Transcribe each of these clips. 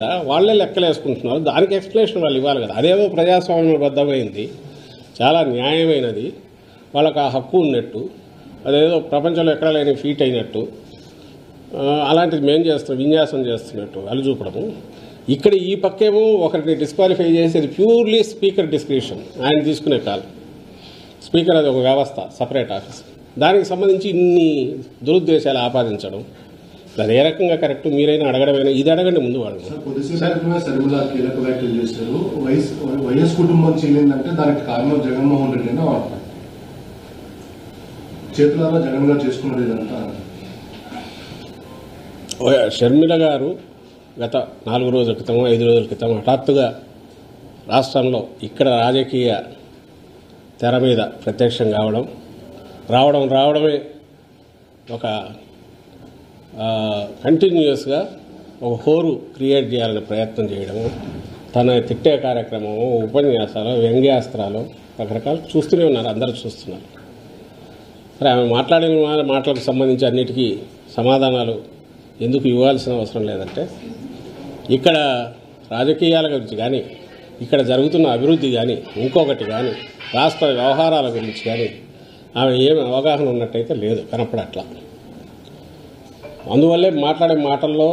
వాళ్ళే లెక్కలు వేసుకుంటున్నారు. దానికి ఎక్స్ప్లెనేషన్ వాళ్ళు ఇవ్వాలి కదా. అదేదో ప్రజాస్వామ్యబద్ధమైంది, చాలా న్యాయమైనది, వాళ్ళకి ఆ హక్కు ఉన్నట్టు, అదేదో ప్రపంచంలో ఎక్కడ లేని ఫీట్ అయినట్టు, అలాంటిది మేము చేస్తున్నాం, విన్యాసం చేస్తున్నట్టు వాళ్ళు చూపడము. ఇక్కడ ఈ పక్కేమో ఒకరిని డిస్క్వాలిఫై చేసేది ప్యూర్లీ స్పీకర్ డిస్క్రిప్షన్, ఆయన తీసుకునే కాలం. స్పీకర్ అది ఒక వ్యవస్థ, సపరేట్ ఆఫీస్. దానికి సంబంధించి ఇన్ని దురుద్దేశాలు ఆపాదించడం అది ఏ రకంగా కరెక్ట్? మీరైనా అడగడమైనా ఇది అడగండి ముందు వాళ్ళు. కీలక వ్యాఖ్యలు చేశారు. వైఎస్ కుటుంబం చీలిందంటే దానికి కారణం జగన్మోహన్ రెడ్డి అని వాడతారు. చేతులారా జగన్ గారు చేసుకున్నది ఇదంతా. షర్మిల గారు గత 4 రోజుల క్రితం 5 రోజుల క్రితం హఠాత్తుగా రాష్ట్రంలో ఇక్కడ రాజకీయ తెర మీద ప్రత్యక్షం రావడమే ఒక కంటిన్యూస్గా ఒక హోరు క్రియేట్ చేయాలని ప్రయత్నం చేయడము, తన తిట్టే కార్యక్రమము, ఉపన్యాసాలు, వ్యంగ్యాస్త్రాలు రకరకాలు చూస్తూనే ఉన్నారు, అందరూ చూస్తున్నారు. సరే, ఆమె మాట్లాడిన మాటలకు సంబంధించి అన్నిటికీ సమాధానాలు ఎందుకు ఇవ్వాల్సిన అవసరం లేదంటే, ఇక్కడ రాజకీయాల గురించి కానీ, ఇక్కడ జరుగుతున్న అభివృద్ధి కానీ, ఇంకొకటి కానీ, రాష్ట్ర వ్యవహారాల గురించి కానీ ఆమె ఏమి అవగాహన ఉన్నట్టయితే లేదు, కనపడట్లా. అందువల్లే మాట్లాడే మాటల్లో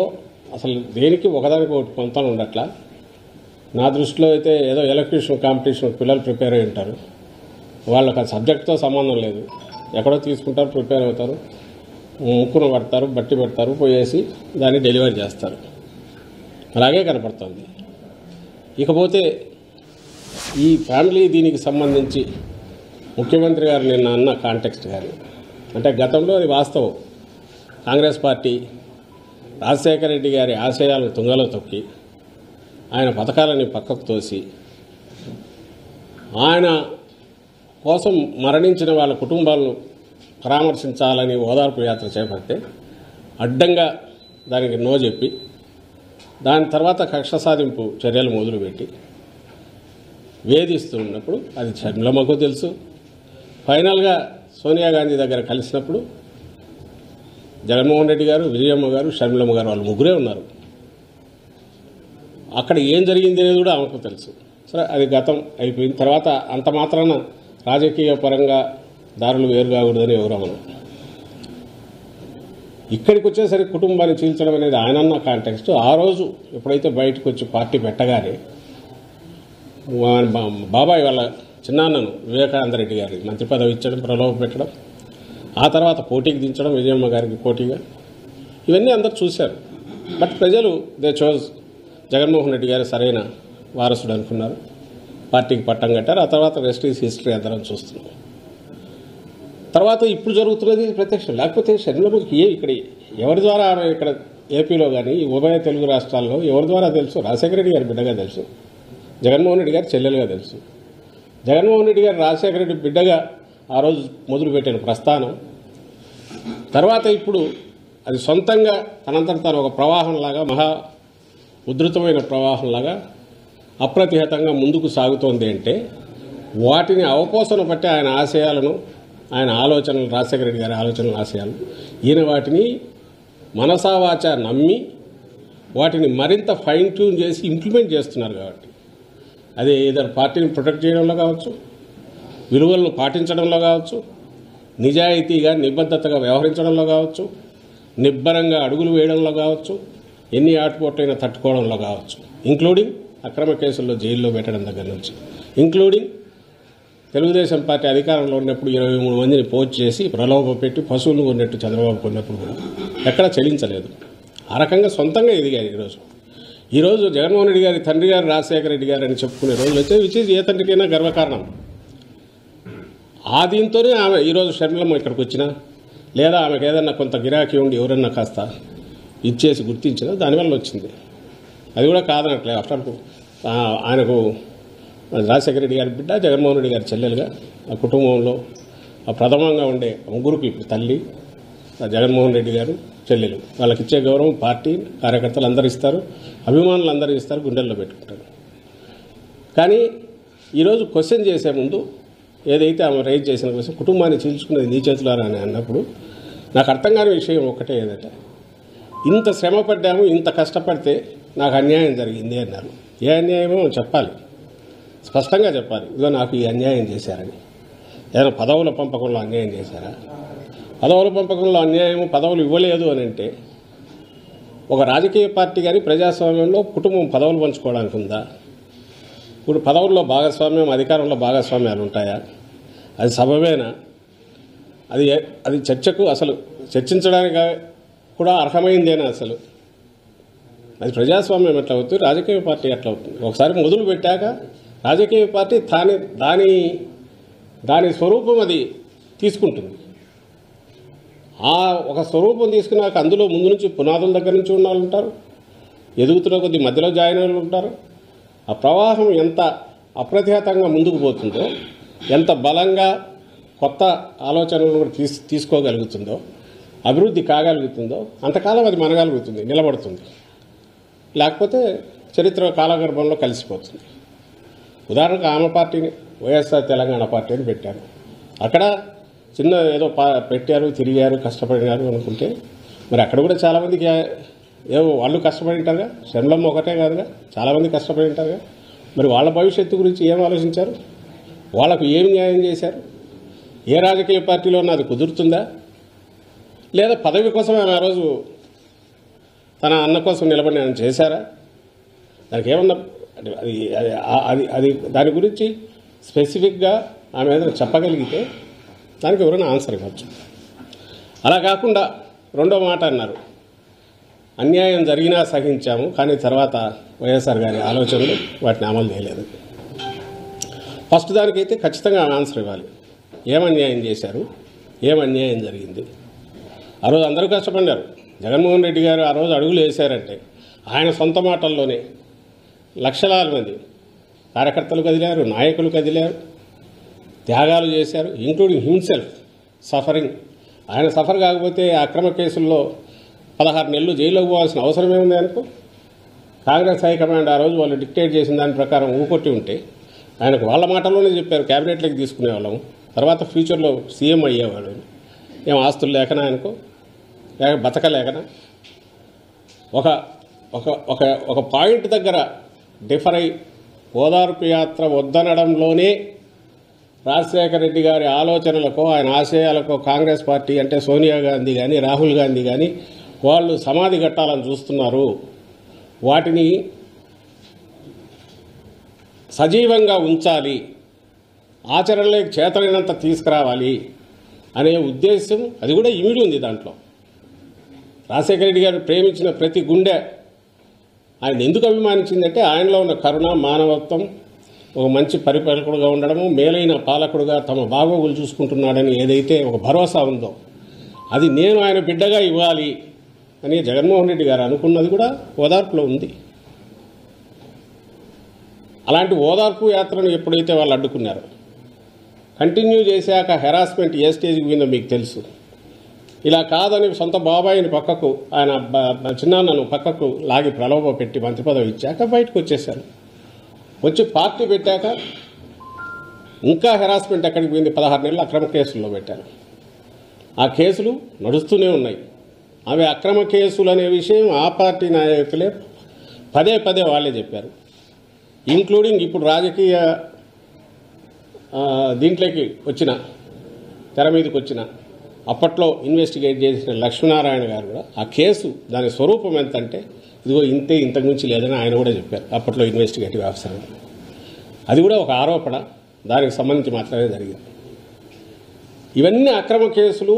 అసలు దేనికి ఒకదానికి ఒకటి పొంతన ఉండట్లా. నా దృష్టిలో అయితే ఏదో ఎలక్ట్రీషియన్ కాంపిటీషన్ పిల్లలు ప్రిపేర్ అయి ఉంటారు, వాళ్ళకి ఆ సబ్జెక్ట్తో సంబంధం లేదు, ఎక్కడో తీసుకుంటారు, ప్రిపేర్ అవుతారు, ముక్కును పడతారు, బట్టి పెడతారు, పోయేసి దాన్ని డెలివరీ చేస్తారు. అలాగే కనపడుతుంది. ఇకపోతే ఈ ఫ్యామిలీ దీనికి సంబంధించి ముఖ్యమంత్రి గారు నిన్న అన్న కాంటెక్స్ట్ కానీ, అంటే గతంలో అది వాస్తవం. కాంగ్రెస్ పార్టీ రాజశేఖర రెడ్డి గారి ఆశయాలను తుంగలో తొక్కి, ఆయన పథకాలని పక్కకు తోసి, ఆయన కోసం మరణించిన వాళ్ళ కుటుంబాలను పరామర్శించాలని ఓదార్పు యాత్ర చేపడితే అడ్డంగా దానికి నో చెప్పి, దాని తర్వాత కక్ష సాధింపు చర్యలు మొదలుపెట్టి వేధిస్తూ ఉన్నప్పుడు అది షర్మిలమ్మకు తెలుసు. ఫైనల్గా సోనియా గాంధీ దగ్గర కలిసినప్పుడు జగన్మోహన్ రెడ్డి గారు, విజయమ్మ గారు, షర్మిలమ్మ గారు వాళ్ళు ముగ్గురే ఉన్నారు. అక్కడ ఏం జరిగింది అనేది కూడా ఆమెకు తెలుసు. సరే, అది గతం అయిపోయిన తర్వాత అంత మాత్రాన రాజకీయ పరంగా దారులు వేరు కాకూడదని ఎవరు అమలు. ఇక్కడికి వచ్చేసరికి కుటుంబాన్ని చీల్చడం అనేది ఆయనన్న కాంటెక్స్ట్. ఆ రోజు ఎప్పుడైతే బయటకు వచ్చి పార్టీ పెట్టగానే బాబాయ్ వాళ్ళ చిన్నాన్నను వివేకానంద రెడ్డి గారికి మంత్రి పదవి ఇచ్చడం, ప్రలోభ పెట్టడం, ఆ తర్వాత పోటీకి దించడం, విజయమ్మ గారికి పోటీగా, ఇవన్నీ అందరూ చూశారు. బట్ ప్రజలు దే చోజ్ జగన్మోహన్ రెడ్డి గారు సరైన వారసుడు అనుకున్నారు, పార్టీకి పట్టం కట్టారు. ఆ తర్వాత రెస్ట్ ఈజ్ హిస్టరీ అందరం చూస్తున్నాం. తర్వాత ఇప్పుడు జరుగుతున్నది ప్రత్యక్షం. లేకపోతే షర్మిలమ్మకి ఇక్కడ ఎవరి ద్వారా ఆమె ఇక్కడ ఏపీలో కానీ ఉభయ తెలుగు రాష్ట్రాల్లో ఎవరి ద్వారా తెలుసు? రాజశేఖర రెడ్డి గారి బిడ్డగా తెలుసు, జగన్మోహన్ రెడ్డి గారి చెల్లెలుగా తెలుసు. జగన్మోహన్ రెడ్డి గారు రాజశేఖర రెడ్డి బిడ్డగా ఆ రోజు మొదలుపెట్టిన ప్రస్థానం తర్వాత ఇప్పుడు అది సొంతంగా తనంతట తాను ఒక ప్రవాహంలాగా, మహా ఉధృతమైన ప్రవాహంలాగా అప్రతిహతంగా ముందుకు సాగుతోంది. అంటే వాటిని అవపోసన పట్టి ఆయన ఆశయాలను, ఆయన ఆలోచనలు, రాజశేఖర రెడ్డి గారి ఆలోచనలు, ఆశయాలు, ఈయన వాటిని మనసావాచ నమ్మి వాటిని మరింత ఫైన్ ట్యూన్ చేసి ఇంప్లిమెంట్ చేస్తున్నారు. కాబట్టి అది ఏదో పార్టీని ప్రొటెక్ట్ చేయడంలో కావచ్చు, విలువలను పాటించడంలో కావచ్చు, నిజాయితీగా నిబద్ధతగా వ్యవహరించడంలో కావచ్చు, నిబ్బరంగా అడుగులు వేయడంలో కావచ్చు, ఎన్ని ఆటుపోట్లైనా తట్టుకోవడంలో కావచ్చు, ఇంక్లూడింగ్ అక్రమ కేసుల్లో జైల్లో పెట్టడం దగ్గర నుంచి, ఇంక్లూడింగ్ తెలుగుదేశం పార్టీ అధికారంలో ఉన్నప్పుడు 23 మందిని పోస్ట్ చేసి ప్రలోభ పెట్టి పశువులు కొన్నట్టు చంద్రబాబు కొన్నప్పుడు కూడా ఎక్కడా చెల్లించలేదు. ఆ రకంగా సొంతంగా ఎదిగారు. ఈరోజు జగన్మోహన్ రెడ్డి గారి తండ్రి గారు రాజశేఖర రెడ్డి గారు అని చెప్పుకునే రోజులు వచ్చే, విచ్ ఈజ్ ఏ తండ్రికైనా గర్వకారణం. ఆ దీంతోనే ఆమె ఈరోజు షర్మిలమ్మ ఇక్కడికి వచ్చినా, లేదా ఆమెకు ఏదన్నా కొంత గిరాకీ ఉండి ఎవరన్నా కాస్త ఇచ్చేసి గుర్తించినా దానివల్ల వచ్చింది. అది కూడా కాదనట్లేదు. ఆఫ్టర్ ఆయనకు రాజశేఖర రెడ్డి గారి బిడ్డ, జగన్మోహన్ రెడ్డి గారి చెల్లెలుగా ఆ కుటుంబంలో ఆ ప్రథమంగా ఉండే ముగ్గురికి ఇప్పుడు తల్లి జగన్మోహన్ రెడ్డి గారు, చెల్లెలు, వాళ్ళకి ఇచ్చే గౌరవం పార్టీ కార్యకర్తలు అందరూ ఇస్తారు, అభిమానులు అందరూ ఇస్తారు, గుండెల్లో పెట్టుకుంటారు. కానీ ఈరోజు క్వశ్చన్ చేసే ముందు ఏదైతే ఆమె రైజ్ చేసిన క్వశ్చన్, కుటుంబాన్ని చీల్చుకునేది నీ చేతులారా అని అన్నప్పుడు నాకు అర్థం కాని విషయం ఒక్కటే, ఏదంటే ఇంత శ్రమ పడ్డాము, ఇంత కష్టపడితే నాకు అన్యాయం జరిగింది అన్నారు. ఏ అన్యాయమో చెప్పాలి, స్పష్టంగా చెప్పాలి. ఇదిగో నాకు ఈ అన్యాయం చేశారని. ఏదైనా పదవుల పంపకంలో అన్యాయం చేశారా? పదవుల పంపకంలో అన్యాయం, పదవులు ఇవ్వలేదు అని అంటే ఒక రాజకీయ పార్టీ కానీ ప్రజాస్వామ్యంలో కుటుంబం పదవులు పంచుకోవడానికి ఉందా? ఇప్పుడు పదవుల్లో భాగస్వామ్యం, అధికారంలో భాగస్వామ్యాలు ఉంటాయా? అది సబబేనా? అది చర్చకు అసలు చర్చించడానికి కూడా అర్హమైందేనా? అసలు అది ప్రజాస్వామ్యం ఎట్లా అవుతుంది, రాజకీయ పార్టీ ఎట్లా అవుతుంది? ఒకసారి మొదలు పెట్టాక రాజకీయ పార్టీ దాని స్వరూపం అది తీసుకుంటుంది. ఆ ఒక స్వరూపం తీసుకున్నాక అందులో ముందు నుంచి పునాదుల దగ్గర నుంచి ఉన్న వాళ్ళు ఉంటారు, ఎదుగుతున్న కొద్ది మధ్యలో జాయిన్ వాళ్ళు ఉంటారు. ఆ ప్రవాహం ఎంత అప్రతిహతంగా ముందుకు పోతుందో, ఎంత బలంగా కొత్త ఆలోచనలు కూడా తీసుకోగలుగుతుందో, అభివృద్ధి కాగలుగుతుందో అంతకాలం అది మనగలుగుతుంది, నిలబడుతుంది. లేకపోతే చరిత్ర కాలగర్భంలో కలిసిపోతుంది. ఉదాహరణకు ఆమె పార్టీని వైఎస్ఆర్ తెలంగాణ పార్టీని పెట్టారు. అక్కడ చిన్న ఏదో పెట్టారు, తిరిగారు, కష్టపడినారు అనుకుంటే మరి అక్కడ కూడా చాలామందికి ఏవో వాళ్ళు కష్టపడి ఉంటారుగా. శరణం ఒకటే కాదుగా, చాలామంది కష్టపడి ఉంటారుగా. మరి వాళ్ళ భవిష్యత్తు గురించి ఏం ఆలోచించారు? వాళ్ళకు ఏమి న్యాయం చేశారు? ఏ రాజకీయ పార్టీలో అది కుదురుతుందా? లేదా పదవి కోసం ఆయన ఆ రోజు తన అన్న కోసం నిలబడి ఆయన చేశారా? దానికి ఏమన్నా అది దాని గురించి స్పెసిఫిక్గా ఆమె ఏదైనా చెప్పగలిగితే దానికి ఎవరైనా ఆన్సర్ ఇవ్వచ్చు. అలా కాకుండా రెండో మాట అన్నారు, అన్యాయం జరిగినా సహించాము, కానీ తర్వాత వైఎస్ఆర్ గారి ఆలోచనలు వాటిని అమలు చేయలేదు. ఫస్ట్ దానికైతే ఖచ్చితంగా ఆన్సర్ ఇవ్వాలి. ఏమన్యాయం చేశారు, ఏమన్యాయం జరిగింది? ఆ రోజు అందరూ కష్టపడ్డారు. జగన్మోహన్ రెడ్డి గారు ఆ రోజు అడుగులు వేశారంటే ఆయన సొంత మాటల్లోనే లక్షలాది మంది కార్యకర్తలు కదిలారు, నాయకులు కదిలారు, త్యాగాలు చేశారు, ఇంక్లూడింగ్ హిమ్సెల్ఫ్ సఫరింగ్. ఆయన సఫర్ కాకపోతే అక్రమ కేసుల్లో 16 నెలలు జైల్లోకి పోవాల్సిన అవసరమే ఉంది అనుకో. కాంగ్రెస్ హైకమాండ్ ఆ రోజు వాళ్ళు డిక్టేట్ చేసిన దాని ప్రకారం ఊకొట్టి ఉంటే ఆయనకు వాళ్ళ మాటల్లోనే చెప్పారు క్యాబినెట్లోకి తీసుకునేవాళ్ళం, తర్వాత ఫ్యూచర్లో సీఎం అయ్యేవాళ్ళు. ఏం ఆస్తులు లేకనా ఆయనకు, లేక బతకలేకనా? ఒక ఒక ఒక ఒక పాయింట్ దగ్గర డిఫర్ అయి ఓదార్పు యాత్ర వద్దనడంలోనే రాజశేఖర రెడ్డి గారి ఆలోచనలకో ఆయన ఆశయాలకో కాంగ్రెస్ పార్టీ అంటే సోనియా గాంధీ కానీ రాహుల్ గాంధీ కానీ వాళ్ళు సమాధి కట్టాలని చూస్తున్నారు. వాటిని సజీవంగా ఉంచాలి, ఆచరణలోకి చేతనైనంత తీసుకురావాలి అనే ఉద్దేశం అది కూడా ఇమిడి ఉంది దాంట్లో. రాజశేఖర రెడ్డి గారు ప్రేమించిన ప్రతి గుండె ఆయన ఎందుకు అభిమానించిందంటే ఆయనలో ఉన్న కరుణ, మానవత్వం, ఒక మంచి పరిపాలకుడుగా ఉండడము, మేలైన పాలకుడుగా తమ బాగోగులు చూసుకుంటున్నాడని ఏదైతే ఒక భరోసా ఉందో అది నేను ఆయన బిడ్డగా ఇవ్వాలి అని జగన్మోహన్ రెడ్డి గారు అనుకున్నది కూడా ఓదార్పులో ఉంది. అలాంటి ఓదార్పు యాత్రను ఎప్పుడైతే వాళ్ళు అడ్డుకున్నారో, కంటిన్యూ చేశాక హెరాస్మెంట్ ఏ స్టేజ్కి పోయిందో మీకు తెలుసు. ఇలా కాదని సొంత బాబాయిని పక్కకు, ఆయన చిన్నాన్నను పక్కకు లాగి ప్రలోభ పెట్టి మంత్రి పదవి ఇచ్చాక బయటకు వచ్చేసారు. వచ్చి పార్టీ పెట్టాక ఇంకా హెరాస్మెంట్ ఎక్కడికి పోయింది? 16 నెలలు అక్రమ కేసుల్లో పెట్టారు. ఆ కేసులు నడుస్తూనే ఉన్నాయి. అవి అక్రమ కేసులు అనే విషయం ఆ పార్టీ నాయకులే పదే పదే వాళ్ళే చెప్పారు. ఇంక్లూడింగ్ ఇప్పుడు రాజకీయ దీంట్లోకి వచ్చిన, తెర మీదకి వచ్చిన, అప్పట్లో ఇన్వెస్టిగేట్ చేసిన లక్ష్మీనారాయణ గారు కూడా ఆ కేసు దాని స్వరూపం ఎంతంటే ఇదిగో ఇంతే, ఇంతకుమించి లేదని ఆయన కూడా చెప్పారు అప్పట్లో ఇన్వెస్టిగేటివ్ ఆఫీసర్. అది కూడా ఒక ఆరోపణ, దానికి సంబంధించి మాత్రమే జరిగింది. ఇవన్నీ అక్రమ కేసులు.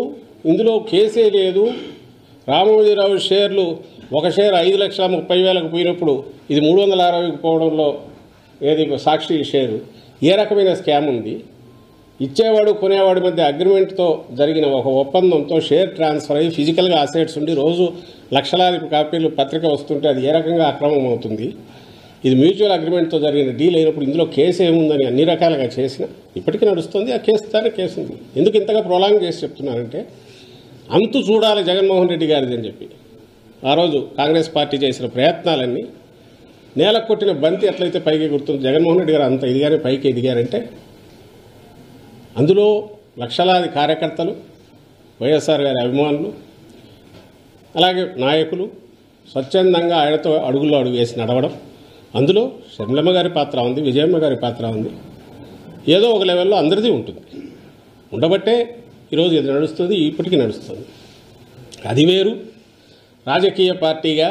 ఇందులో కేసే లేదు. రామోజీరావు షేర్లు, ఒక షేర్ 5,30,000కు పోయినప్పుడు ఇది 360కు పోవడంలో ఏది సాక్షి షేరు ఏ రకమైన స్కామ్ ఉంది? ఇచ్చేవాడు కొనేవాడి మధ్య అగ్రిమెంట్తో జరిగిన ఒక ఒప్పందంతో షేర్ ట్రాన్స్ఫర్ అయ్యి ఫిజికల్గా అసెట్స్ ఉండి రోజు లక్షలాది కాపీలు పత్రిక వస్తుంటే అది ఏ రకంగా అక్రమం అవుతుంది? ఇది మ్యూచువల్ అగ్రిమెంట్తో జరిగిన డీల్ అయినప్పుడు ఇందులో కేసు ఏముందని అన్ని రకాలుగా చేసిన ఇప్పటికీ నడుస్తుంది. ఆ కేసు దాని కేసు ఉంది. ఎందుకు ఇంతగా ప్రొలాంగ్ చేసి చెప్తున్నానంటే అంతు చూడాలి జగన్మోహన్ రెడ్డి గారిది అని చెప్పి ఆ రోజు కాంగ్రెస్ పార్టీ చేసిన ప్రయత్నాలన్నీ నేలకు కొట్టిన బంతి ఎట్లయితే పైకి గుర్తుంది. జగన్మోహన్ రెడ్డి గారు అంత ఎదిగారే, పైకి ఎదిగారంటే అందులో లక్షలాది కార్యకర్తలు, వైఎస్ఆర్ గారి అభిమానులు, అలాగే నాయకులు, స్వచ్ఛందంగా ఆయనతో అడుగుల్లో అడుగు వేసి నడవడం, అందులో షర్మిలమ్మ గారి పాత్ర ఉంది, విజయమ్మ గారి పాత్ర ఉంది. ఏదో ఒక లెవెల్లో అందరిది ఉంటుంది. ఉండబట్టే ఈరోజు ఇది నడుస్తుంది, ఇప్పటికీ నడుస్తుంది. అది వేరు. రాజకీయ పార్టీగా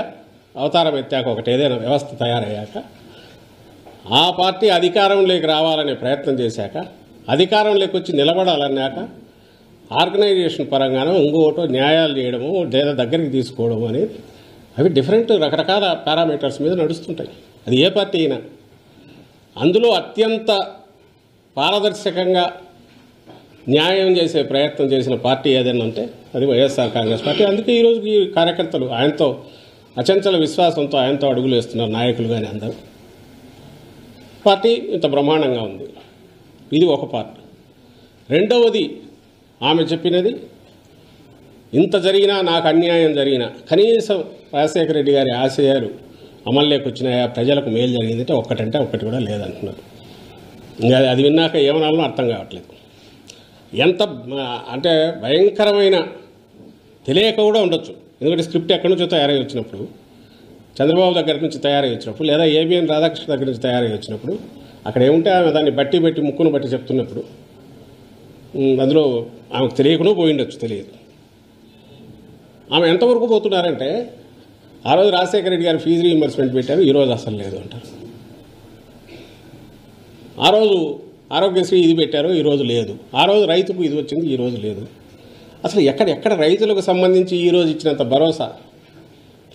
అవతారం ఎత్తాక ఒకటి ఏదైనా వ్యవస్థ తయారయ్యాక ఆ పార్టీ అధికారంలోకి రావాలనే ప్రయత్నం చేశాక, అధికారంలోకి వచ్చి నిలబడాలన్నాక ఆర్గనైజేషన్ పరంగానో ఇంకోటో న్యాయాలు చేయడము లేదా దగ్గరికి తీసుకోవడం అనేది అవి డిఫరెంట్ రకరకాల పారామీటర్స్ మీద నడుస్తుంటాయి. అది ఏ పార్టీ అయినా. అందులో అత్యంత పారదర్శకంగా న్యాయం చేసే ప్రయత్నం చేసిన పార్టీ ఏదైనా ఉంటే అది వైఎస్ఆర్ కాంగ్రెస్ పార్టీ. అందుకే ఈరోజు ఈ కార్యకర్తలు ఆయనతో అచంచల విశ్వాసంతో ఆయనతో అడుగులు వేస్తున్నారు, నాయకులు కానీ అందరూ. పార్టీ ఇంత బ్రహ్మాండంగా ఉంది. ఇది ఒక పార్ట్. రెండవది, ఆమె చెప్పినది ఇంత జరిగినా, నాకు అన్యాయం జరిగినా కనీసం రాజశేఖర రెడ్డి గారి ఆశయాలు అమల్లోకి వచ్చినాయా, ప్రజలకు మేలు జరిగిందంటే ఒక్కటంటే ఒక్కటి కూడా లేదంటున్నారు. ఇంకా అది విన్నాక ఏమనాలో అర్థం కావట్లేదు. ఎంత అంటే భయంకరమైన తెలియక కూడా ఉండొచ్చు. ఎందుకంటే స్క్రిప్ట్ ఎక్కడి నుంచో తయారై వచ్చినప్పుడు, చంద్రబాబు దగ్గర నుంచి తయారై వచ్చినప్పుడు, లేదా ఏబిఎన్ రాధాకృష్ణ దగ్గర నుంచి తయారై వచ్చినప్పుడు, అక్కడ ఏముంటే ఆమె దాన్ని బట్టి ముక్కును బట్టి చెప్తున్నప్పుడు అందులో ఆమెకు తెలియకుండా పోయిండొచ్చు, తెలియదు. ఆమె ఎంతవరకు పోతున్నారంటే, ఆ రోజు రాజశేఖర రెడ్డి గారు ఫీజు రీయింబర్స్మెంట్ పెట్టారు, ఈరోజు అసలు లేదు అంటారు. ఆ రోజు ఆరోగ్యశ్రీ ఇది పెట్టారు, ఈరోజు లేదు. ఆ రోజు రైతుకు ఇది వచ్చింది, ఈరోజు లేదు. అసలు ఎక్కడ రైతులకు సంబంధించి ఈరోజు ఇచ్చినంత భరోసా,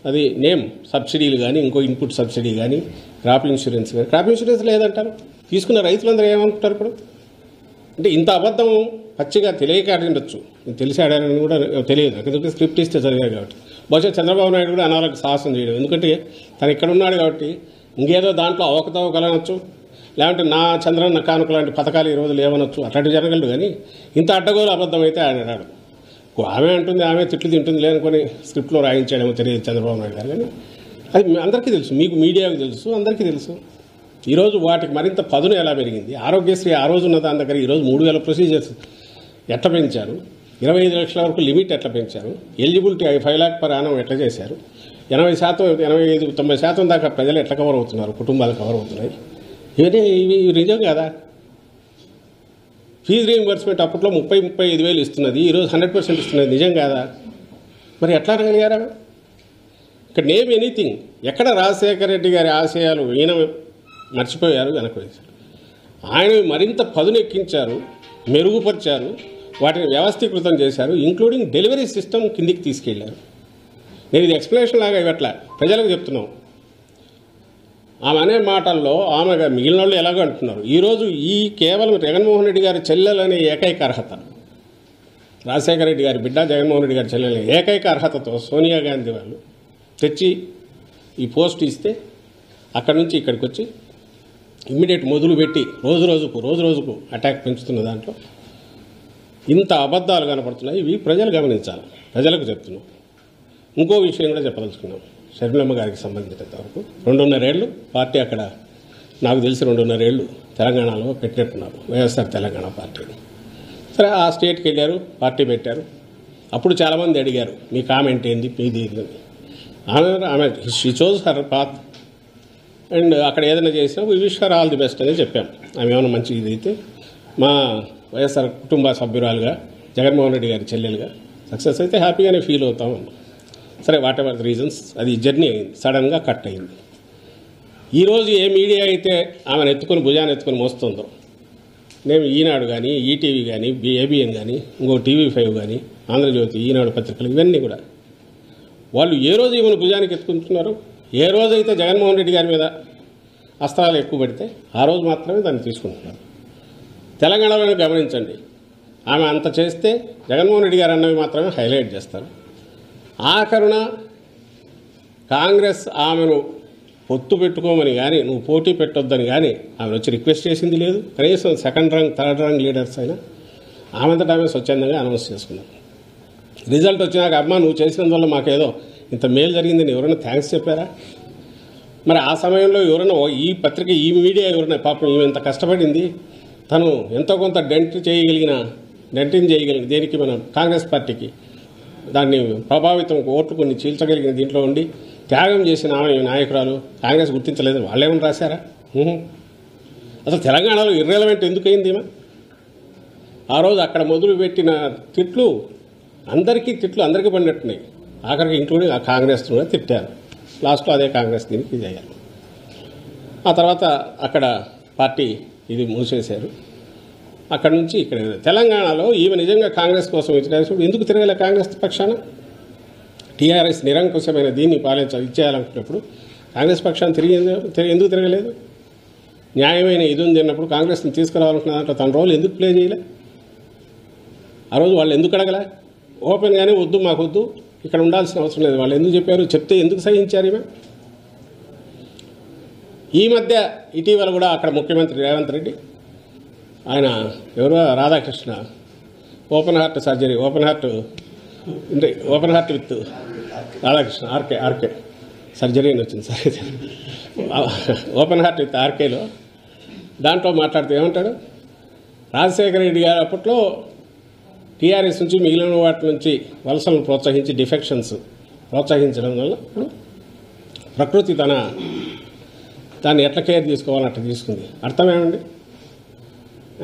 అది నేమ్ సబ్సిడీలు కానీ, ఇంకో ఇన్పుట్ సబ్సిడీ కానీ, క్రాప్ ఇన్సూరెన్స్ కానీ, క్రాప్ ఇన్సూరెన్స్ లేదంటారు. తీసుకున్న రైతులందరూ ఏమనుకుంటారు ఇప్పుడు? అంటే ఇంత అబద్ధం పచ్చిగా తెలియక ఆడిండొచ్చు, తెలిసి ఆడారని కూడా తెలియదు. ఎందుకంటే స్క్రిప్ట్ ఇస్తే చదివారు కాబట్టి. బహుశా చంద్రబాబు నాయుడు కూడా అనాలకు సాహసం చేయడం, ఎందుకంటే తను ఇక్కడ ఉన్నాడు కాబట్టి ఇంకేదో దాంట్లో అవకతవకలనొచ్చు, లేదంటే నా చంద్రన్న కానుక లాంటి పథకాలు ఈరోజు లేవనొచ్చు, అట్లాంటి జరగలడు. కానీ ఇంత అడ్డగోలు అబద్ధం అయితే ఆయన రాడు. ఆమె అంటుంది, ఆమె తిట్లు తింటుంది లేనుకొని స్క్రిప్ట్లో రాయించాడేమో తెలియదు చంద్రబాబు నాయుడు గారు. కానీ అది అందరికీ తెలుసు, మీకు మీడియాకు తెలుసు, అందరికీ తెలుసు. ఈరోజు వాటికి మరింత పదును ఎలా పెరిగింది. ఆరోగ్యశ్రీ ఆ రోజు ఉన్న దాని దగ్గర ఈరోజు 3000 ప్రొసీజర్స్ ఎట్లా పెంచారు, 25 లక్షల వరకు లిమిట్ ఎట్లా పెంచారు, ఎలిజిబిలిటీ 5 lakh per annum ఎట్లా చేశారు, 80%, 85-90% దాకా ప్రజలు ఎట్లా కవర్ అవుతున్నారు, కుటుంబాలు కవర్ అవుతున్నాయి. ఇవి నిజం కదా. ఫీజు రీయింబర్స్మెంట్ అప్పట్లో 30-35 వేలు ఇస్తున్నది, ఈరోజు 100% ఇస్తున్నది. నిజం కాదా? మరి ఎట్లా అనగలిగారా? ఇక్కడ నేమ్ ఎనీథింగ్. ఎక్కడ రాజశేఖర రెడ్డి గారి ఆశయాలు ఈయన మర్చిపోయారు, వెనకవేశారు. ఆయన మరింత పదునెక్కించారు, మెరుగుపరిచారు, వాటిని వ్యవస్థీకృతం చేశారు. ఇంక్లూడింగ్ డెలివరీ సిస్టమ్ కిందికి తీసుకెళ్లారు. నేను ఇది ఎక్స్ప్లెనేషన్ లాగా ఇవ్వట్లే, ప్రజలకు చెప్తున్నాం. ఆమె అనే మాటల్లో ఆమెగా మిగిలిన వాళ్ళు ఎలాగో అంటున్నారు. ఈరోజు ఈ కేవలం జగన్మోహన్ రెడ్డి గారి చెల్లెలనే ఏకైక అర్హత, రాజశేఖర రెడ్డి గారి బిడ్డ జగన్మోహన్ రెడ్డి గారి చెల్లెలనే ఏకైక అర్హతతో సోనియా గాంధీ వాళ్ళు తెచ్చి ఈ పోస్ట్ ఇస్తే అక్కడి నుంచి ఇక్కడికి వచ్చి ఇమ్మీడియట్ మొదలు పెట్టి రోజు రోజుకు అటాక్ పెంచుతున్న దాంట్లో ఇంత అబద్ధాలు కనపడుతున్నాయి. ఇవి ప్రజలు గమనించాలి, ప్రజలకు చెప్తున్నాం. ఇంకో విషయం కూడా చెప్పదలుచుకున్నాం. షర్మిలమ్మ గారికి సంబంధించినంత వరకు 2.5 ఏళ్ళు పార్టీ అక్కడ, నాకు తెలిసి 2.5 ఏళ్ళు తెలంగాణలో పెట్టినట్టున్నారు, వైఎస్ఆర్ తెలంగాణ పార్టీని. సరే, ఆ స్టేట్కి వెళ్ళారు, పార్టీ పెట్టారు. అప్పుడు చాలామంది అడిగారు, మీ కామెంట్ ఏంది, మీది అని. ఆమె she chose her path and అక్కడ ఏదైనా చేసినా we wish her all the best అని చెప్పాం. ఆమె ఏమైనా మంచి ఇది అయితే మా వైఎస్ఆర్ కుటుంబ సభ్యురాలుగా, జగన్మోహన్ రెడ్డి గారి చెల్లెలుగా సక్సెస్ అయితే హ్యాపీగానే ఫీల్ అవుతామని. సరే, వాట్ ఎవర్ ది రీజన్స్, అది జర్నీ అయింది, సడన్గా కట్ అయింది. ఈరోజు ఏ మీడియా అయితే ఆమెను భుజాన్ని ఎత్తుకొని మోస్తుందో, నేను ఈనాడు కానీ, ఈటీవీ కానీ, ఏబిఎన్ కానీ, ఇంకో TV5 కానీ, ఆంధ్రజ్యోతి, ఈనాడు పత్రికలు, ఇవన్నీ కూడా వాళ్ళు ఏ రోజు ఈమెను భుజానికి ఎత్తుకుంటున్నారు, ఏ రోజైతే జగన్మోహన్ రెడ్డి గారి మీద అస్త్రాలు ఎక్కువ పడితే ఆ రోజు మాత్రమే దాన్ని తీసుకుంటున్నారు. తెలంగాణలోనే గమనించండి, ఆమె అంత చేస్తే జగన్మోహన్ రెడ్డి గారు అన్నవి మాత్రమే హైలైట్ చేస్తారు. ఆఖరున కాంగ్రెస్ ఆమెను పొత్తు పెట్టుకోమని కానీ, నువ్వు పోటీ పెట్టొద్దని కానీ ఆమెను వచ్చి రిక్వెస్ట్ చేసింది లేదు. కనీసం 2nd rank 3rd rank leaders అయినా ఆమెంతటా ఆమె స్వచ్ఛందంగా అనౌన్స్ చేసుకున్నారు. రిజల్ట్ వచ్చినాక, అమ్మ నువ్వు చేసినందువల్ల మాకేదో ఇంత మేలు జరిగిందని ఎవరైనా థ్యాంక్స్ చెప్పారా? మరి ఆ సమయంలో ఎవరైనా ఈ పత్రిక, ఈ మీడియా ఎవరైనా పాపం ఈమె ఇంత కష్టపడింది, తను ఎంతో కొంత డెంటింగ్ చేయగలిగిన దేనికి మన కాంగ్రెస్ పార్టీకి దాన్ని ప్రభావితం ఓట్లు కొన్ని చీల్చగలిగిన దీంట్లో ఉండి త్యాగం చేసిన ఆమె నాయకురాలు కాంగ్రెస్ గుర్తించలేదు, వాళ్ళేమని రాశారా? అసలు తెలంగాణలో ఇర్రెలవెంట్ ఎందుకు అయింది ఈమె? ఆ రోజు అక్కడ మొదలుపెట్టిన తిట్లు అందరికీ పడినట్టున్నాయి. ఆఖరికి ఇంక్లూడింగ్ ఆ కాంగ్రెస్ కూడా తిట్టారు. లాస్ట్లో అదే కాంగ్రెస్ దీనికి ఇది అయ్యారు. ఆ తర్వాత అక్కడ పార్టీ ఇది మూసేశారు. అక్కడ నుంచి ఇక్కడ తెలంగాణలో ఈమె నిజంగా కాంగ్రెస్ కోసం ఇచ్చినప్పుడు ఎందుకు తిరగలే కాంగ్రెస్ పక్షాన? టీఆర్ఎస్ నిరంకుశమైన దీన్ని ఇచ్చేయాలనుకున్నప్పుడు కాంగ్రెస్ పక్షాన్ని ఎందుకు తిరగలేదు? న్యాయమైన ఇది ఉంది అన్నప్పుడు కాంగ్రెస్ని తీసుకురావాలనుకున్న దాంట్లో తన రోల్ ఎందుకు ప్లే చేయలే? ఆ రోజు వాళ్ళు ఎందుకు అడగలే? ఓపెన్గానే వద్దు, మాకు వద్దు, ఇక్కడ ఉండాల్సిన అవసరం లేదు వాళ్ళు ఎందుకు చెప్పారు? చెప్తే ఎందుకు సహించారు ఈమె? ఈ మధ్య ఇటీవల కూడా అక్కడ ముఖ్యమంత్రి రేవంత్ రెడ్డి ఆయన ఎవరో Radhakrishna open heart surgery open heart with Radhakrishna RK surgery అని వచ్చింది సరే ఓపెన్ హార్ట్ విత్ ఆర్కేలో దాంట్లో మాట్లాడుతూ ఏమంటాడు? రాజశేఖర రెడ్డి గారు అప్పట్లో టీఆర్ఎస్ నుంచి మిగిలిన వాటి నుంచి వలసలను ప్రోత్సహించి డిఫెక్షన్స్ ప్రోత్సహించడం వల్ల ప్రకృతి దాన్ని ఎట్లా కేర్ తీసుకోవాలని అట్లా తీసుకుంది. అర్థమేమండి?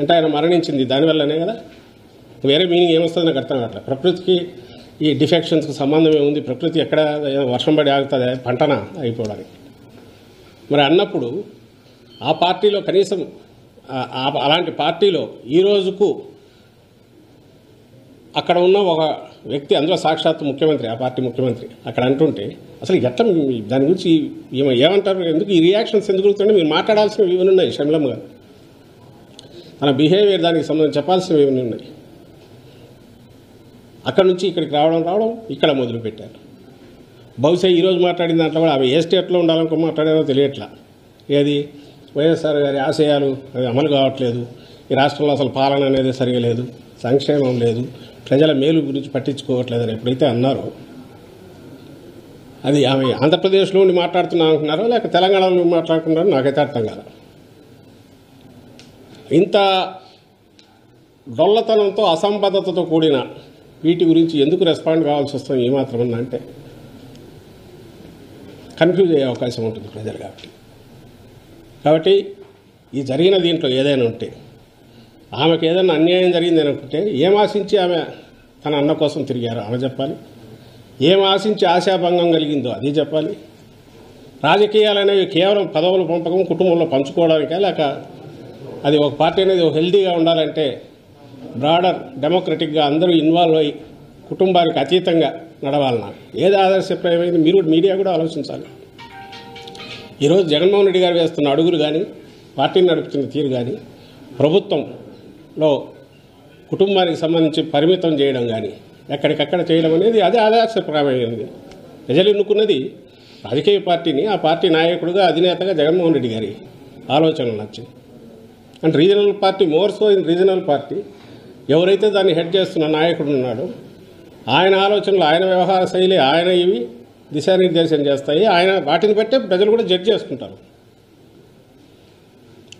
అంటే ఆయన మరణించింది దానివల్లనే కదా. వేరే మీనింగ్ ఏమొస్తుంది నాకు అర్థం అట్లా. ప్రకృతికి ఈ డిఫెక్షన్స్కి సంబంధం ఏముంది? ప్రకృతి ఎక్కడ వర్షం పడి ఆగుతుంది పంటన అయిపోవడానికి. మరి అన్నప్పుడు ఆ పార్టీలో కనీసం అలాంటి పార్టీలో ఈ రోజుకు అక్కడ ఉన్న ఒక వ్యక్తి అందులో సాక్షాత్తు ముఖ్యమంత్రి, ఆ పార్టీ ముఖ్యమంత్రి అక్కడ అంటుంటే అసలు ఎట్లా దాని గురించి ఏమంటారు? ఎందుకు ఈ రియాక్షన్స్ ఎందుకు అవుతుంటే మీరు మాట్లాడాల్సినవి ఇవన్నీ ఉన్నాయి. షమ్లమ్మ గారు తన బిహేవియర్ దానికి సంబంధించి చెప్పాల్సినవి ఇవన్నీ ఉన్నాయి. అక్కడ నుంచి ఇక్కడికి రావడం ఇక్కడ మొదలుపెట్టారు. బహుశా ఈరోజు మాట్లాడిన దాంట్లో కూడా అవి ఏ స్టేట్లో ఉండాలనుకో మాట్లాడారో తెలియట్లా. ఏది వైఎస్ఆర్ గారి ఆశయాలు అవి అమలు కావట్లేదు, ఈ రాష్ట్రంలో అసలు పాలన అనేది సరిగా లేదు, సంక్షేమం లేదు, ప్రజల మేలు గురించి పట్టించుకోవట్లేదని ఎప్పుడైతే అన్నారో అది ఆమె ఆంధ్రప్రదేశ్లో ఉండి మాట్లాడుతున్నా అనుకున్నారో లేక తెలంగాణలో మాట్లాడుకున్నారో నాకైతే అర్థం కాదు. ఇంత డొల్లతనంతో అసంబద్ధతతో కూడిన వీటి గురించి ఎందుకు రెస్పాండ్ కావాల్సి వస్తుంది ఏమాత్రమన్నా అంటే కన్ఫ్యూజ్ అయ్యే అవకాశం ఉంటుంది ప్రజలు. కాబట్టి ఈ జరిగిన దీంట్లో ఏదైనా ఉంటే ఆమెకు ఏదైనా అన్యాయం జరిగింది అనుకుంటే ఏం ఆశించి ఆమె తన అన్న కోసం తిరిగారో ఆమె చెప్పాలి, ఏం ఆశించి ఆశాభంగం కలిగిందో అది చెప్పాలి. రాజకీయాలు అనేవి కేవలం పదవుల పంపకం కుటుంబంలో పంచుకోవడానికే లేక అది ఒక పార్టీ అనేది ఒక హెల్దీగా ఉండాలంటే బ్రాడర్ డెమోక్రటిక్గా అందరూ ఇన్వాల్వ్ అయ్యి కుటుంబానికి అతీతంగా నడవాలన్నా ఏది ఆదర్శప్రాయమైంది మీరు మీడియా కూడా ఆలోచించాలి. ఈరోజు జగన్మోహన్ రెడ్డి గారు వేస్తున్న అడుగులు కానీ పార్టీని నడుపుతున్న తీరు కానీ ప్రభుత్వంలో కుటుంబానికి సంబంధించి పరిమితం చేయడం కానీ ఎక్కడికక్కడ చేయడం అనేది అదే ఆదర్శప్రాయమైనది. ప్రజలు ఎన్నుకున్నది రాజకీయ పార్టీని, ఆ పార్టీ నాయకుడిగా అధినేతగా జగన్మోహన్ రెడ్డి గారి ఆలోచనలు నచ్చాయి. And regional party more so in regional party ఎవరైతే దాన్ని హెడ్ చేస్తున్న నాయకుడు ఉన్నాడో ఆయన ఆలోచనలు, ఆయన వ్యవహార శైలి, ఆయన ఇవి దిశానిర్దేశం చేస్తాయి. ఆయన వాటిని బట్టే ప్రజలు కూడా జడ్జి చేసుకుంటారు.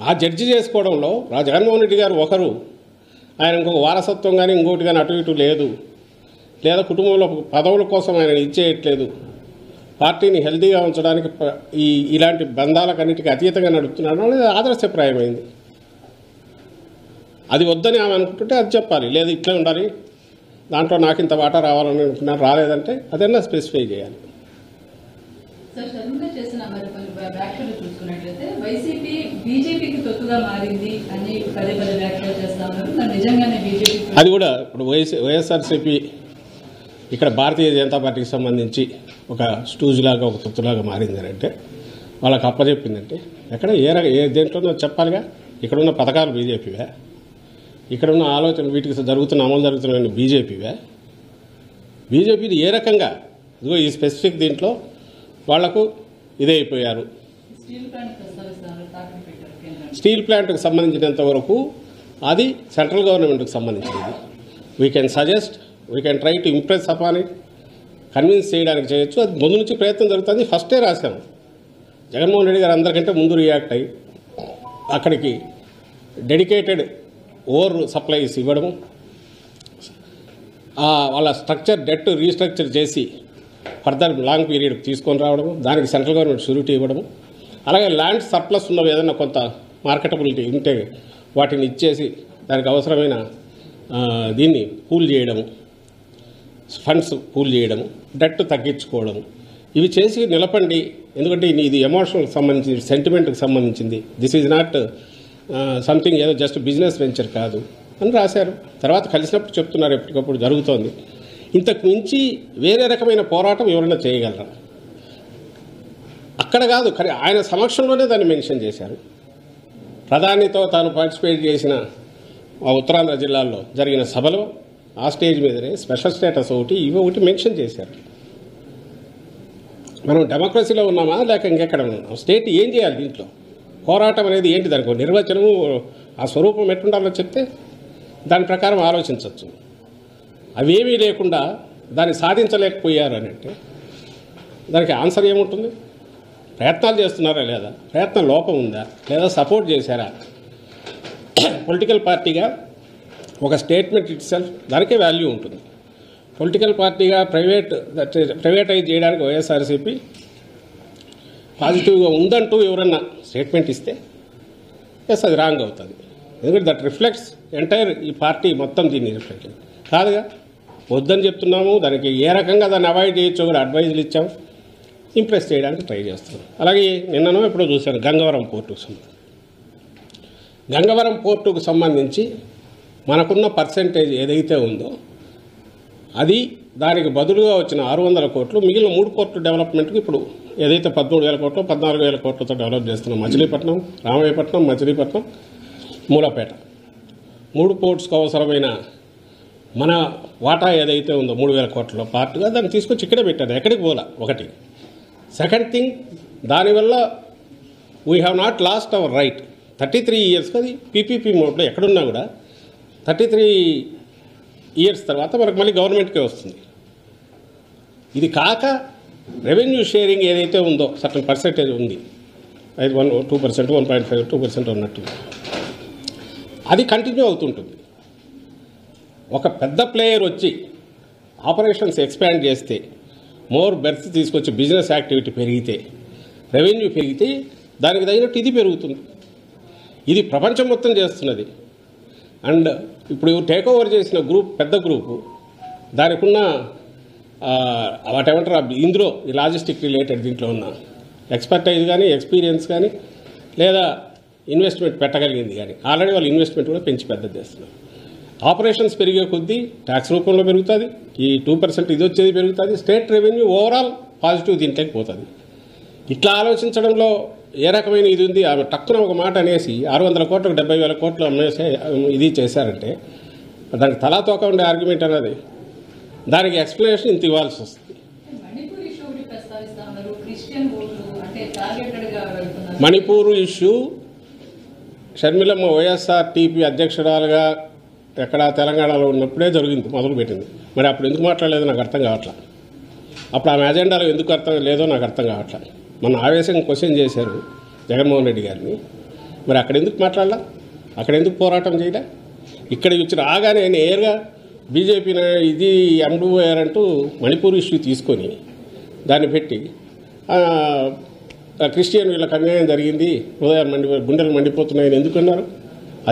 ఆ జడ్జి చేసుకోవడంలో జగన్మోహన్ రెడ్డి గారు ఒకరు, ఆయన ఇంకొక వారసత్వం కానీ ఇంకోటి కానీ అటు ఇటు లేదు, లేదా కుటుంబంలో పదవుల కోసం ఆయన ఇచ్చేయట్లేదు, పార్టీని హెల్తీగా ఉంచడానికి ఇలాంటి బంధాలకన్నిటికీ అతీతంగా నడుపుతున్నాడు అనేది ఆదర్శప్రాయమైంది. అది వద్దని ఆమె అనుకుంటుంటే అది చెప్పాలి, లేదు ఇట్లా ఉండాలి, దాంట్లో నాకు ఇంత వాటా రావాలని అనుకున్నాను, రాలేదంటే అదన్నా స్పెసిఫై చేయాలి. సార్, షర్మిల చేసిన మరి కొన్ని వ్యాఖ్యలు చూసుకున్నట్లయితే వైసీపీ బీజేపీకి తొత్తుగా మారింది అని పదే వ్యాఖ్యలు చేస్తా ఉన్నారు. నిజంగానే బీజేపీ అది కూడా ఇప్పుడు వైఎస్ఆర్సీపీ ఇక్కడ భారతీయ జనతా పార్టీకి సంబంధించి ఒక స్టూజ్లాగా ఒక తొత్తులాగా మారిందని అంటే వాళ్ళకి అప్పచెప్పిందంటే ఎక్కడ ఏ దేంట్లోనో చెప్పాలిగా. ఇక్కడున్న పథకాలు బీజేపీవే, ఇక్కడున్న ఆలోచన వీటికి అమలు జరుగుతున్న బీజేపీని ఏ రకంగా ఇదిగో ఈ స్పెసిఫిక్ దీంట్లో వాళ్లకు ఇదే అయిపోయారు. స్టీల్ ప్లాంట్కి సంబంధించినంత వరకు అది సెంట్రల్ గవర్నమెంట్కి సంబంధించింది. We can suggest, we can try to impress upon it, convince చేయడానికి చేయొచ్చు. అది ముందు నుంచి ప్రయత్నం జరుగుతుంది. ఫస్టే రాశాము. జగన్మోహన్ రెడ్డి గారు అందరికంటే ముందు రియాక్ట్ అయ్యి అక్కడికి డెడికేటెడ్ ఓవర్ సప్లైస్ ఇవ్వడము, వాళ్ళ స్ట్రక్చర్ డెట్ రీస్ట్రక్చర్ చేసి ఫర్దర్ లాంగ్ పీరియడ్ తీసుకొని రావడము, దానికి సెంట్రల్ గవర్నమెంట్ షూరిటీ ఇవ్వడము, అలాగే ల్యాండ్ సర్ప్లస్ ఉన్నవి ఏదైనా కొంత మార్కెటబిలిటీ ఉంటే వాటిని ఇచ్చేసి దానికి అవసరమైన దీన్ని పూల్ చేయడము, ఫండ్స్ పూల్ చేయడము, డెట్ తగ్గించుకోవడము, ఇవి చేసి నిలపండి. ఎందుకంటే ఇది ఎమోషనల్కి సంబంధించి, సెంటిమెంట్కి సంబంధించింది, దిస్ ఈజ్ నాట్ సంథింగ్ ఏదో జస్ట్ బిజినెస్ వెంచర్ కాదు అని రాశారు. తర్వాత కలిసినప్పుడు చెప్తున్నారు, ఎప్పటికప్పుడు జరుగుతోంది. ఇంతకు మించి వేరే రకమైన పోరాటం ఎవరైనా చేయగలరా? అక్కడ కాదు, కానీ ఆయన సమక్షంలోనే దాన్ని మెన్షన్ చేశారు. ప్రధానితో తాను పార్టిసిపేట్ చేసిన ఆ ఉత్తరాంధ్ర జిల్లాల్లో జరిగిన సభలో ఆ స్టేజ్ మీదనే స్పెషల్ స్టేటస్ ఒకటి ఇవి ఒకటి మెన్షన్ చేశారు. మనం డెమోక్రసీలో ఉన్నామా లేక ఇంకెక్కడ ఉన్నాం? స్టేట్ ఏం చేయాలి దీంట్లో? పోరాటం అనేది ఏంటి? దానికి నిర్వచనము, ఆ స్వరూపం ఎట్టుండాలో చెప్తే దాని ప్రకారం ఆలోచించవచ్చు. అవేమీ లేకుండా దాన్ని సాధించలేకపోయారు అని అంటే దానికి ఆన్సర్ ఏముంటుంది? ప్రయత్నాలు చేస్తున్నారా లేదా? ప్రయత్నం లోపం ఉందా లేదా? సపోర్ట్ చేశారా? పొలిటికల్ పార్టీగా ఒక స్టేట్మెంట్ ఇట్ సెల్ఫ్ దానికే వాల్యూ ఉంటుంది. పొలిటికల్ పార్టీగా ప్రైవేటైజ్ చేయడానికి వైఎస్ఆర్సీపీ పాజిటివ్గా ఉందంటూ ఎవరన్నా స్టేట్మెంట్ ఇస్తే ఎస్, అది రాంగ్ అవుతుంది. ఎందుకంటే దట్ రిఫ్లెక్ట్స్ ఎంటైర్ ఈ పార్టీ మొత్తం దీన్ని రిఫ్లెక్ట్ కాదుగా. వద్దని చెప్తున్నాము, దానికి ఏ రకంగా దాన్ని అవాయిడ్ చేయొచ్చో కూడా అడ్వైజులు ఇచ్చాము, ఇంప్రెస్ చేయడానికి ట్రై చేస్తున్నాం. అలాగే నిన్ననో ఎప్పుడో చూశాను గంగవరం పోర్టుకు సంబంధించి. గంగవరం పోర్టుకు సంబంధించి మనకున్న పర్సెంటేజ్ ఏదైతే ఉందో అది దానికి బదులుగా వచ్చిన 600 కోట్లు మిగిలిన 3 పోర్టు డెవలప్మెంట్కి ఇప్పుడు ఏదైతే 13,000 కోట్లు 14,000 కోట్లతో డెవలప్ చేస్తున్నాం. మచిలీపట్నం, రామాయపట్నం, మచిలీపట్నం, మూలపేట 3 పోర్ట్స్కు అవసరమైన మన వాటా ఏదైతే ఉందో 3,000 కోట్లలో పార్ట్గా దాన్ని తీసుకొచ్చి ఇక్కడే పెట్టారు, ఎక్కడికి పోలా. ఒకటి. సెకండ్ థింగ్, దానివల్ల we have not lost our right. 33 ఇయర్స్కి అది పీపీపీ మోడ్లో ఎక్కడున్నా కూడా 33 ఇయర్స్ తర్వాత మనకు మళ్ళీ గవర్నమెంట్కే వస్తుంది. ఇది కాక రెవెన్యూ షేరింగ్ ఏదైతే ఉందో సర్టన్ పర్సెంటేజ్ ఉంది, 2%, 1.5%, 2% ఉన్నట్టు అది కంటిన్యూ అవుతుంటుంది. ఒక పెద్ద ప్లేయర్ వచ్చి ఆపరేషన్స్ ఎక్స్పాండ్ చేస్తే, మోర్ బెర్త్ తీసుకొచ్చి బిజినెస్ యాక్టివిటీ పెరిగితే, రెవెన్యూ పెరిగితే దానికి తగినట్టు ఇది పెరుగుతుంది. ఇది ప్రపంచం మొత్తం చేస్తున్నది. అండ్ ఇప్పుడు టేక్ ఓవర్ చేసిన గ్రూప్, పెద్ద గ్రూపు, దానికి ఉన్న వాటేమంటారు ఇందులో ఈ లాజిస్టిక్ రిలేటెడ్ దీంట్లో ఉన్న ఎక్స్పర్టైజ్ కానీ, ఎక్స్పీరియన్స్ కానీ, లేదా ఇన్వెస్ట్మెంట్ పెట్టగలిగింది కానీ ఆల్రెడీ వాళ్ళు ఇన్వెస్ట్మెంట్ కూడా పెంచి పెద్దది చేస్తున్నారు. ఆపరేషన్స్ పెరిగే కొద్దీ ట్యాక్స్ రూపంలో పెరుగుతుంది, ఈ 2% ఇది వచ్చేది పెరుగుతుంది, స్టేట్ రెవెన్యూ ఓవరాల్ పాజిటివ్ దీంట్లోకి పోతుంది. ఇట్లా ఆలోచించడంలో ఏ రకమైన ఇది ఉంది? ఆమె టక్కున ఒక మాట అనేసి 600 కోట్లకు 70,000 కోట్లు అమ్మేసే ఇది చేశారంటే దానికి తలాతోక ఉండే ఆర్గ్యుమెంట్ అనేది, దానికి ఎక్స్ప్లెనేషన్ ఇంత ఇవ్వాల్సి వస్తుంది. మణిపూర్ ఇష్యూ షర్మిలమ్మ వైఎస్ఆర్టీపీ అధ్యక్షురాలుగా ఎక్కడ తెలంగాణలో ఉన్నప్పుడే జరిగింది, మొదలుపెట్టింది. మరి అప్పుడు ఎందుకు మాట్లాడలేదో నాకు అర్థం కావట్లా. అప్పుడు ఆమె అజెండాలో ఎందుకు అర్థం లేదో నాకు అర్థం కావట్లా. మన ఆవేశం క్వశ్చన్ చేశారు జగన్మోహన్ రెడ్డి గారిని, మరి అక్కడ ఎందుకు మాట్లాడలా? అక్కడ ఎందుకు పోరాటం చేయలే? ఇక్కడికి వచ్చి రాగానే నేరుగా బీజేపీని ఇది అమ్ముడుపోయారంటూ మణిపూర్ ఇష్యూ తీసుకొని దాన్ని పెట్టి క్రిస్టియన్ వీళ్ళకి అన్యాయం జరిగింది, గుండెలు మండిపోతున్నాయని ఎందుకన్నారు?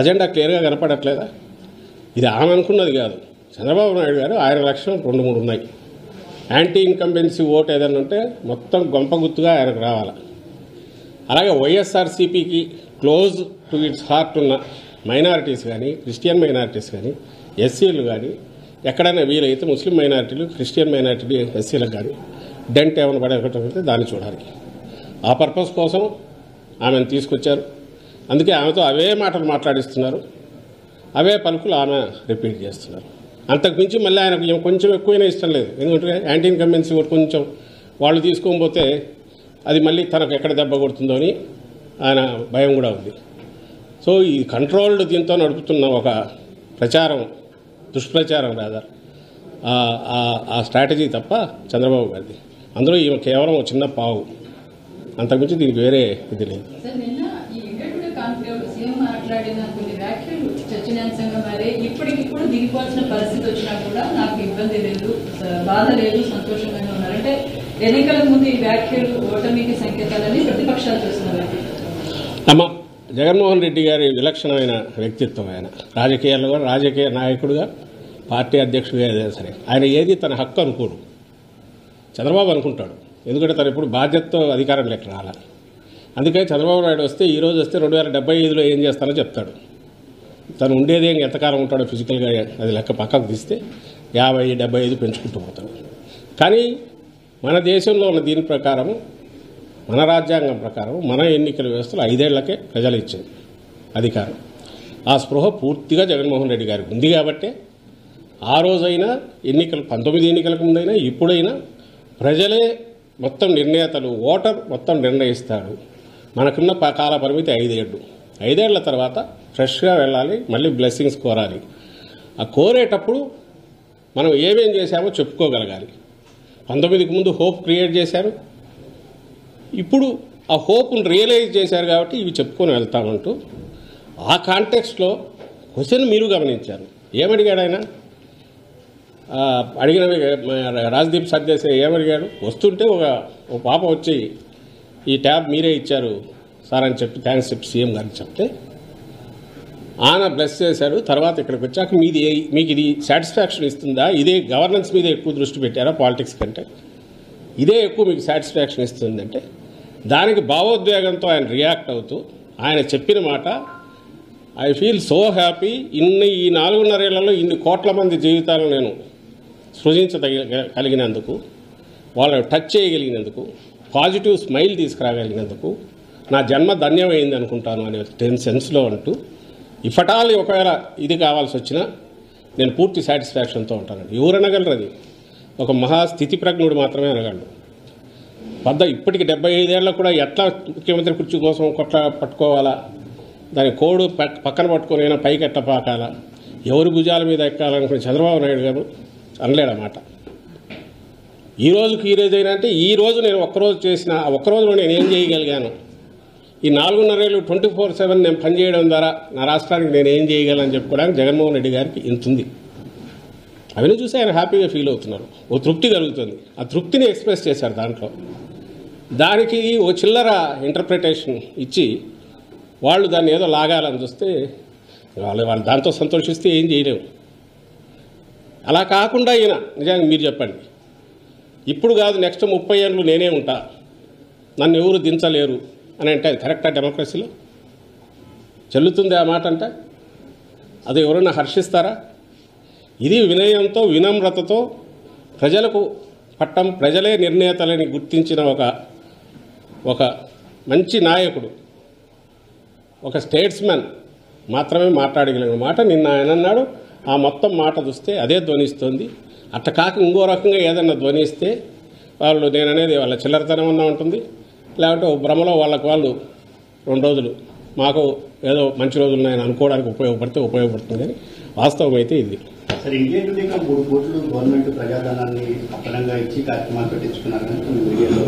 అజెండా క్లియర్గా కనపడట్లేదా? ఇది ఆమె అనుకున్నది కాదు. చంద్రబాబు నాయుడు గారు ఆయన లక్ష్యం 2-3 ఉన్నాయి. యాంటీ ఇన్కంబెన్సీ ఓట్ ఏదైనా ఉంటే మొత్తం గొంపగుత్తుగా ఆయనకు రావాలి. అలాగే వైఎస్ఆర్సీపీకి క్లోజ్ టు ఇట్స్ హార్ట్ ఉన్న మైనారిటీస్ కానీ, క్రిస్టియన్ మైనారిటీస్ కానీ, ఎస్సీలు కానీ, ఎక్కడైనా వీలైతే ముస్లిం మైనారిటీలు, క్రిస్టియన్ మైనారిటీ, ఎస్సీలకు కానీ డెంట్ ఏమైనా పడేటట్టు దాన్ని చూడాలి. ఆ పర్పస్ కోసం ఆమెను తీసుకొచ్చారు. అందుకే ఆమెతో అవే మాటలు మాట్లాడిస్తున్నారు, అవే పలుకులు ఆమె రిపీట్ చేస్తున్నారు. అంతకుమించి మళ్ళీ ఆయనకు కొంచెం ఎక్కువైనా ఇష్టం లేదు. ఎందుకంటే యాంటీ ఇన్కంబెన్సీ ఒకటి కొంచెం వాళ్ళు తీసుకోకపోతే అది మళ్ళీ తనకు ఎక్కడ దెబ్బ కొడుతుందో అని ఆయన భయం కూడా ఉంది. సో ఈ కంట్రోల్డ్ దీంతో నడుపుతున్న ఒక ప్రచారం, దుష్ప్రచారం రాదా ఆ స్ట్రాటజీ తప్ప చంద్రబాబు గారిది. అందులో ఈమె కేవలం ఒక చిన్న పావు, అంతకుమించి దీనికి వేరే ఇది లేదు. సీఎం మాట్లాడిన కొన్ని వ్యాఖ్యలు చర్చనీయాంశంగా మారే ఇప్పటికిప్పుడు దిగిపోవాల్సిన పరిస్థితి వచ్చినా కూడా నాకు ఇబ్బంది లేదు, బాధ లేదు, సంతోషంగానే ఉన్నారు. అంటే ఎన్నికల ముందు ఈ వ్యాఖ్యలు ఓటమికి సంకేతాలని ప్రతిపక్షాలు చూస్తున్నారు. అమ్మ, జగన్మోహన్ రెడ్డి గారి విలక్షణమైన వ్యక్తిత్వం. ఆయన రాజకీయాల్లో కూడా రాజకీయ నాయకుడిగా, పార్టీ అధ్యక్షుడిగా ఏదైనా సరే ఆయన ఏది తన హక్కు అనుకోడు. చంద్రబాబు అనుకుంటాడు, ఎందుకంటే తను ఇప్పుడు బాధ్యతతో అధికారం లెక్క రాలి. అందుకని చంద్రబాబు నాయుడు వస్తే ఈరోజు వస్తే 2075లో ఏం చేస్తానో చెప్తాడు. తను ఉండేది ఎంతకాలం ఉంటాడో ఫిజికల్గా అది లెక్క పక్కకు తీస్తే 50, 75 పెంచుకుంటూ పోతాడు. కానీ మన దేశంలో ఉన్న దీని ప్రకారం, మన రాజ్యాంగం ప్రకారం, మన ఎన్నికల వ్యవస్థలో 5 ఏళ్లకే ప్రజలు ఇచ్చేది అధికారం. ఆ స్పృహ పూర్తిగా జగన్మోహన్ రెడ్డి గారికి ఉంది కాబట్టి ఆ రోజైనా ఎన్నికలు 19 ఎన్నికలకు ముందైనా ఇప్పుడైనా ప్రజలే మొత్తం నిర్ణేతలు, ఓటర్ మొత్తం నిర్ణయిస్తాడు. మనకున్న కాల పరిమితి 5 ఏళ్ళు. 5 ఏళ్ల తర్వాత ఫ్రెష్గా వెళ్ళాలి, మళ్ళీ బ్లెస్సింగ్స్ కోరాలి. ఆ కోరేటప్పుడు మనం ఏమేం చేశామో చెప్పుకోగలగాలి. 19కి ముందు హోప్ క్రియేట్ చేశారు, ఇప్పుడు ఆ హోప్ను రియలైజ్ చేశారు కాబట్టి ఇవి చెప్పుకొని వెళ్తామంటూ ఆ కాంటెక్స్ట్లో క్వశ్చన్ మీరు గమనించారు. ఏమడిగాడు ఆయన? అడిగిన రాజ్దీప్ సర్దేశాయ్ ఏమడిగాడు? వస్తుంటే ఒక పాప వచ్చి ఈ ట్యాబ్ మీరే ఇచ్చారు సార్ అని చెప్పి థ్యాంక్స్ చెప్పి సీఎం గారికి చెప్తే ఆయన బ్లెస్ చేశారు. తర్వాత ఇక్కడికి వచ్చాక మీకు ఇది సాటిస్ఫాక్షన్ ఇస్తుందా? ఇదే గవర్నెన్స్ మీద ఎక్కువ దృష్టి పెట్టారా పాలిటిక్స్ కంటే? ఇదే ఎక్కువ మీకు సాటిస్ఫాక్షన్ ఇస్తుందంటే దానికి భావోద్వేగంతో ఆయన రియాక్ట్ అవుతూ ఆయన చెప్పిన మాట, ఐ ఫీల్ సో హ్యాపీ, ఈ 4.5 ఏళ్లలో ఇన్ని కోట్ల మంది జీవితాలను నేను సృజించగలిగినందుకు, వాళ్ళని టచ్ చేయగలిగినందుకు, పాజిటివ్ స్మైల్ తీసుకురాగలిగినందుకు నా జన్మ ధన్యమైంది అనుకుంటాను అనే 10 సెన్స్లో అంటూ, ఇఫటాల్ ఒకవేళ ఇది కావాల్సి వచ్చినా నేను పూర్తి సాటిస్ఫాక్షన్తో ఉంటానండి. ఎవరు అనగలరు? అది ఒక మహాస్థితి ప్రజ్ఞుడు మాత్రమే అనగలడు. ఇప్పటికి 75 ఏళ్ళకు కూడా ఎట్లా ముఖ్యమంత్రి కుర్చీ కోసం పట్టుకోవాలా, దాని కోడు పక్కన పట్టుకొని పైకి ఎట్ట పాకాలా, ఎవరి భుజాల మీద ఎక్కాలనుకునే చంద్రబాబు నాయుడు గారు అనలేడన్నమాట. ఈ రోజుకి ఈ రోజు అయినా అంటే ఈ రోజు నేను ఒక్కరోజు చేసిన ఒక్కరోజులో నేను ఏం చేయగలిగాను, ఈ 4.5 ఏళ్ళు 24/7 నేను పనిచేయడం ద్వారా నా రాష్ట్రానికి నేను ఏం చేయగలను చెప్పుకోవడానికి జగన్మోహన్ రెడ్డి గారికి ఇంతుంది. అవన్నీ చూసి ఆయన హ్యాపీగా ఫీల్ అవుతున్నారు, ఓ తృప్తి కలుగుతుంది. ఆ తృప్తిని ఎక్స్ప్రెస్ చేశారు దాంట్లో. దానికి ఓ చిల్లర ఇంటర్ప్రిటేషన్ ఇచ్చి వాళ్ళు దాన్ని ఏదో లాగాలని చూస్తే వాళ్ళు దాంతో సంతోషిస్తే ఏం చేయలేము. అలా కాకుండా ఈయన నిజంగా మీరు చెప్పండి, ఇప్పుడు కాదు నెక్స్ట్ 30 ఏళ్ళు నేనే ఉంటా, నన్ను ఎవరు దించలేరు అని అంటే అది కరెక్టా? డెమోక్రసీలో చెల్లుతుంది ఆ మాట? అంటే అది ఎవరైనా హర్షిస్తారా? ఇది వినయంతో, వినమ్రతతో ప్రజలకు పట్టం, ప్రజలే నిర్ణేతలని గుర్తించిన ఒక మంచి నాయకుడు, ఒక స్టేట్స్మెన్ మాత్రమే మాట్లాడగలిగిన మాట నిన్న ఆయన అన్నాడు. ఆ మొత్తం మాట చూస్తే అదే ధ్వనిస్తుంది. అట్ట కాక ఇంకో రకంగా ఏదన్నా ధ్వనిస్తే వాళ్ళు నేననేది వాళ్ళ చిల్లరతనం అన్నా ఉంటుంది, లేకపోతే భ్రమలో వాళ్ళకు వాళ్ళు 2 రోజులు మాకు ఏదో మంచి రోజులు ఉన్నాయని అనుకోవడానికి ఉపయోగపడుతుంది. అని వాస్తవం అయితే ఇది. సార్, ఇండియన్ టుడే 3 కోట్లు గవర్నమెంట్ ప్రజాధనాన్ని అప్పనంగా ఇచ్చి కార్యక్రమాలు పెట్టించుకున్నారని మీడియాలో.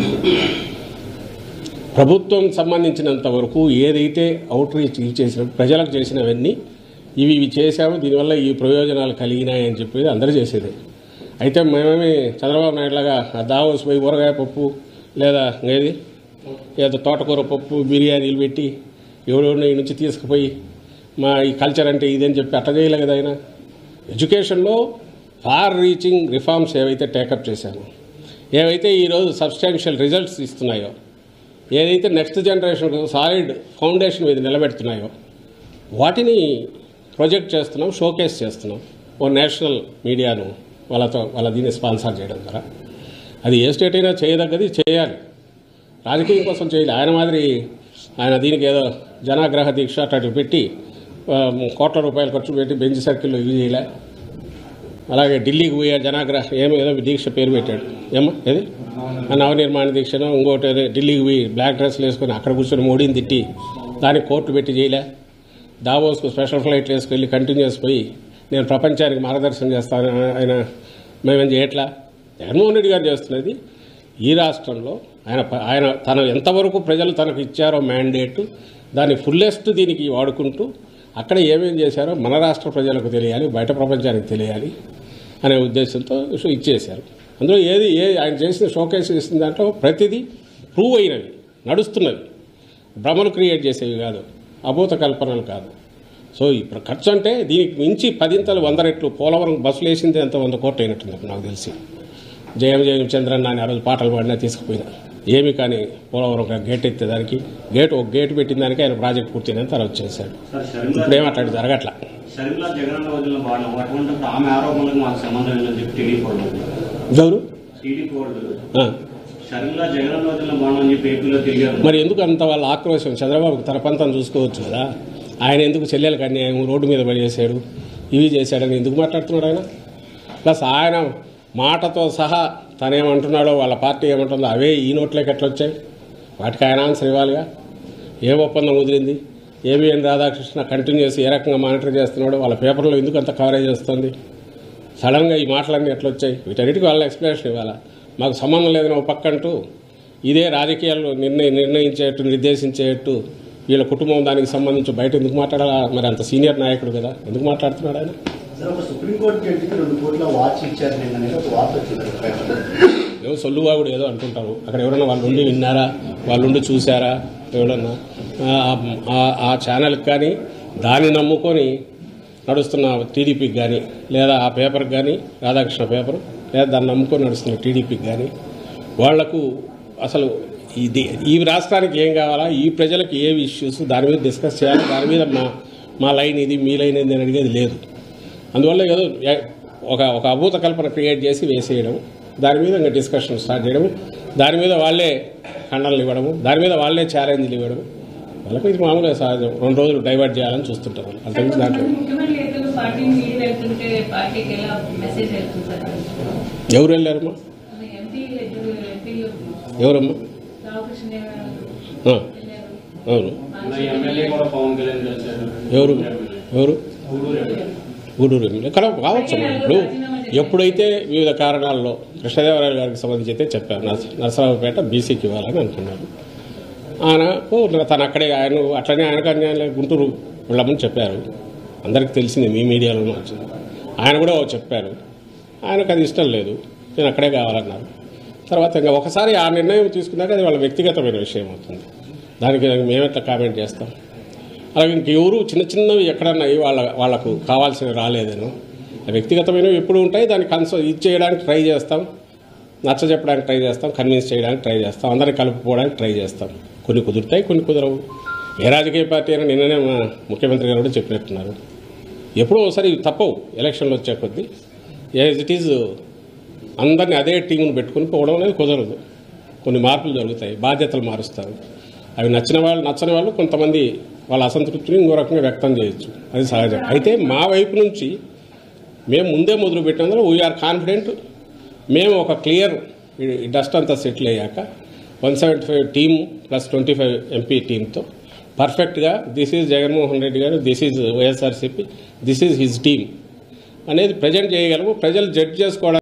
ప్రభుత్వం సంబంధించినంత వరకు ఏదైతే అవుట్ రీచ్ చేసిన ప్రజలకు చేసినవన్నీ ఇవి చేశాము, దీనివల్ల ఈ ప్రయోజనాలు కలిగినాయని చెప్పేది అందరూ చేసేదే. అయితే మేమేమి చంద్రబాబు నాయుడులాగా దావోస్ పోయి ఊరగాయ పప్పు లేదా ఏదో తోటకూర పప్పు బిర్యానీలు పెట్టి ఎవరెవరిని నుంచి తీసుకుపోయి మా ఈ కల్చర్ అంటే ఇదని చెప్పి అట్లా చేయలే కదా. ఆయన ఎడ్యుకేషన్లో ఫార్ రీచింగ్ రిఫార్మ్స్ ఏవైతే టేకప్ చేశామో, ఏవైతే ఈరోజు సబ్స్టాన్షియల్ రిజల్ట్స్ ఇస్తున్నాయో, ఏదైతే నెక్స్ట్ జనరేషన్ సాలిడ్ ఫౌండేషన్ మీద నిలబెడుతున్నాయో వాటిని ప్రొజెక్ట్ చేస్తున్నాం, షోకేస్ చేస్తున్నాం. ఓ నేషనల్ మీడియాను వాళ్ళ దీన్ని స్పాన్సర్ చేయడం ద్వారా అది ఏ స్టేట్ అయినా చేయదగ్గది, చేయాలి. రాజకీయం కోసం చేయాలి. ఆయన మాదిరి ఆయన దీనికి ఏదో జనాగ్రహ దీక్ష అటు పెట్టి కోట్ల రూపాయలు ఖర్చు పెట్టి బెంచ్ సర్కిల్లో ఇవి చేయలే. అలాగే ఢిల్లీకి పోయే జనాగ్రహ ఏదో దీక్ష పేరు పెట్టాడు, ఏది నవనిర్మాణ దీక్షను, ఇంకోటి ఢిల్లీకి పోయి బ్లాక్ డ్రెస్లు వేసుకొని అక్కడ కూర్చొని మోడీని తిట్టి దానికి కోర్టు పెట్టి చేయలే. దావోస్కు స్పెషల్ ఫ్లైట్లు వేసుకెళ్ళి కంటిన్యూస్ పోయి నేను ప్రపంచానికి మార్గదర్శనం చేస్తాను ఆయన మేమేం చేయట్లా. జగన్మోహన్ రెడ్డి గారు చేస్తున్నది ఈ రాష్ట్రంలో ఆయన తన ఎంతవరకు ప్రజలు తనకు ఇచ్చారో మ్యాండేటు దాన్ని ఫుల్లెస్ట్ దీనికి వాడుకుంటూ అక్కడ ఏమేం చేశారో మన రాష్ట్ర ప్రజలకు తెలియాలి, బయట ప్రపంచానికి తెలియాలి అనే ఉద్దేశంతో ఇచ్చేశారు. అందులో ఏది ఆయన చేసిన షోకేస్ చేసిన దాంట్లో ప్రతిదీ ప్రూవ్ అయినవి, నడుస్తున్నవి, భ్రమలు క్రియేట్ చేసేవి కాదు, అభూత కల్పనలు కాదు. సో ఇప్పుడు ఖర్చు అంటే దీనికి మించి 10 100 రెట్లు పోలవరం బస్సులు వేసింది ఎంత 100 కోట్లు అయినట్టుంది నాకు తెలిసి. జయం జయం చంద్రన్న అని ఆ రోజు పాటలు పాడినా తీసుకుపోయినా ఏమి కానీ పోలవరం గేట్ ఎత్తేదానికి ఒక గేట్ పెట్టిన దానికి ఆయన ప్రాజెక్ట్ పూర్తయినంత తర్వాత చేశాడు. ఇప్పుడు ఏమట్లాంటి జరగట్లా. ఎవరు మరి ఎందుకు అంత వాళ్ళ ఆక్రోశం? చంద్రబాబుకి తన పంతం చూసుకోవచ్చు కదా. ఆయన ఎందుకు చెల్లెలకు అన్యాయం రోడ్డు మీద పనిచేశాడు, ఇవి చేశాడని ఎందుకు మాట్లాడుతున్నాడు ఆయన? ప్లస్ ఆయన మాటతో సహా తనేమంటున్నాడో వాళ్ళ పార్టీ ఏమంటుందో అవే ఈ నోట్లోకి ఎట్లా వచ్చాయి? వాటికి ఆయన ఆన్సర్ ఇవ్వాలిగా. ఏ ఒప్పందం కుదిరింది? ఏబిఎన్ రాధాకృష్ణ కంటిన్యూస్ ఏ రకంగా మానిటర్ చేస్తున్నాడో వాళ్ళ పేపర్లో ఎందుకు అంత కవరేజ్ వస్తుంది? సడన్గా ఈ మాటలన్నీ ఎట్లా వచ్చాయి? వీటన్నిటికీ వాళ్ళ ఎక్స్ప్లెనేషన్ ఇవ్వాలా. మాకు సంబంధం లేదని ఒక పక్కంటూ ఇదే రాజకీయాల్లో నిర్ణయించేట్టు నిర్దేశించేట్టు వీళ్ళ కుటుంబం దానికి సంబంధించి బయట ఎందుకు మాట్లాడాలా? మరి అంత సీనియర్ నాయకుడు కదా, ఎందుకు మాట్లాడుతున్నాడు ఆయన? ఏదో సొల్లువాగుడు ఏదో అంటుంటారు. అక్కడ ఎవరైనా వాళ్ళు ఉండి విన్నారా, వాళ్ళు ఉండి చూసారా? ఎవరన్నా ఆ ఛానల్కి కానీ దాన్ని నమ్ముకొని నడుస్తున్న టీడీపీకి కానీ లేదా ఆ పేపర్కి కానీ రాధాకృష్ణ పేపర్ లేదా దాన్ని నమ్ముకొని నడుస్తున్న టీడీపీకి కానీ వాళ్లకు అసలు ఈ రాష్ట్రానికి ఏం కావాలా, ఈ ప్రజలకు ఏవి ఇష్యూస్ దాని మీద డిస్కస్ చేయాలి, దాని మీద మా లైన్ ఇది మీ లైన్ ఇది అని అడిగేది లేదు. అందువల్ల ఏదో ఒక అభూత కల్పన క్రియేట్ చేసి వేసేయడం, దాని మీద ఇంకా డిస్కషన్ స్టార్ట్ చేయడం, దాని మీద వాళ్ళే ఖండనలు ఇవ్వడము, దాని మీద వాళ్ళే ఛాలెంజ్లు ఇవ్వడం, వాళ్ళకి ఇది మామూలుగా సహజం. 2 రోజులు డైవర్ట్ చేయాలని చూస్తుంటారు. అంతకుమించి దాంట్లో ఎవరు వెళ్ళారమ్మా? ఎవరమ్మా? అవును, ఎవరు గూడూరు ఎక్కడ కావచ్చు. ఇప్పుడు ఎప్పుడైతే వివిధ కారణాల్లో కృష్ణదేవరాయలు గారికి సంబంధించి అయితే చెప్పారు నరసరావుపేట బీసీకి ఇవ్వాలని అనుకున్నారు. ఆయనకు తను అక్కడే ఆయన అట్లనే ఆయనకు అన్యాయం గుంటూరు వెళ్ళమని చెప్పారు. అందరికీ తెలిసింది, మీ మీడియాలో వచ్చింది. ఆయన కూడా చెప్పారు, ఆయనకు అది ఇష్టం లేదు, నేను అక్కడే కావాలన్నారు. తర్వాత ఇంకా ఒకసారి ఆ నిర్ణయం తీసుకున్నాక అది వాళ్ళ వ్యక్తిగతమైన విషయం అవుతుంది. దానికి మేమెట్లా కామెంట్ చేస్తాం? అలాగే ఇంకెవరు చిన్నవి ఎక్కడన్నా వాళ్ళకు కావాల్సినవి రాలేదను వ్యక్తిగతమైనవి ఎప్పుడు ఉంటాయి. దాన్ని ఇది చేయడానికి ట్రై చేస్తాం, నచ్చ చెప్పడానికి ట్రై చేస్తాం, కన్విన్స్ చేయడానికి ట్రై చేస్తాం, అందరినీ కలుపుకోవడానికి ట్రై చేస్తాం. కొన్ని కుదురుతాయి, కొన్ని కుదరవు. ఏ రాజకీయ పార్టీ అయినా నిన్ననే ముఖ్యమంత్రి గారు కూడా చెప్పినట్టున్నారు, ఎప్పుడో ఒకసారి తప్పవు ఎలక్షన్లు వచ్చే కొద్దీ. యాజ్ ఇట్ ఈజ్ అందరినీ అదే టీంను పెట్టుకుని పోవడం అనేది కుదరదు. కొన్ని మార్పులు జరుగుతాయి, బాధ్యతలు మారుస్తారు. అవి నచ్చని వాళ్ళు కొంతమంది వాళ్ళ అసంతృప్తిని ఇంకో రకంగా వ్యక్తం చేయొచ్చు, అది సహజం. అయితే మా వైపు నుంచి మేము ముందే మొదలు పెట్టినందులో వీఆర్ కాన్ఫిడెంట్. మేము ఒక క్లియర్ డస్ట్ అంతా సెటిల్ అయ్యాక 175 టీమ్ ప్లస్ 25 ఎంపీ టీంతో పర్ఫెక్ట్గా దిస్ ఈజ్ జగన్మోహన్ రెడ్డి గారు, this is YSRCP, this is his team అనేది ప్రజెంట్ చేయగలము. ప్రజలు జడ్జ్ చేసుకోవడానికి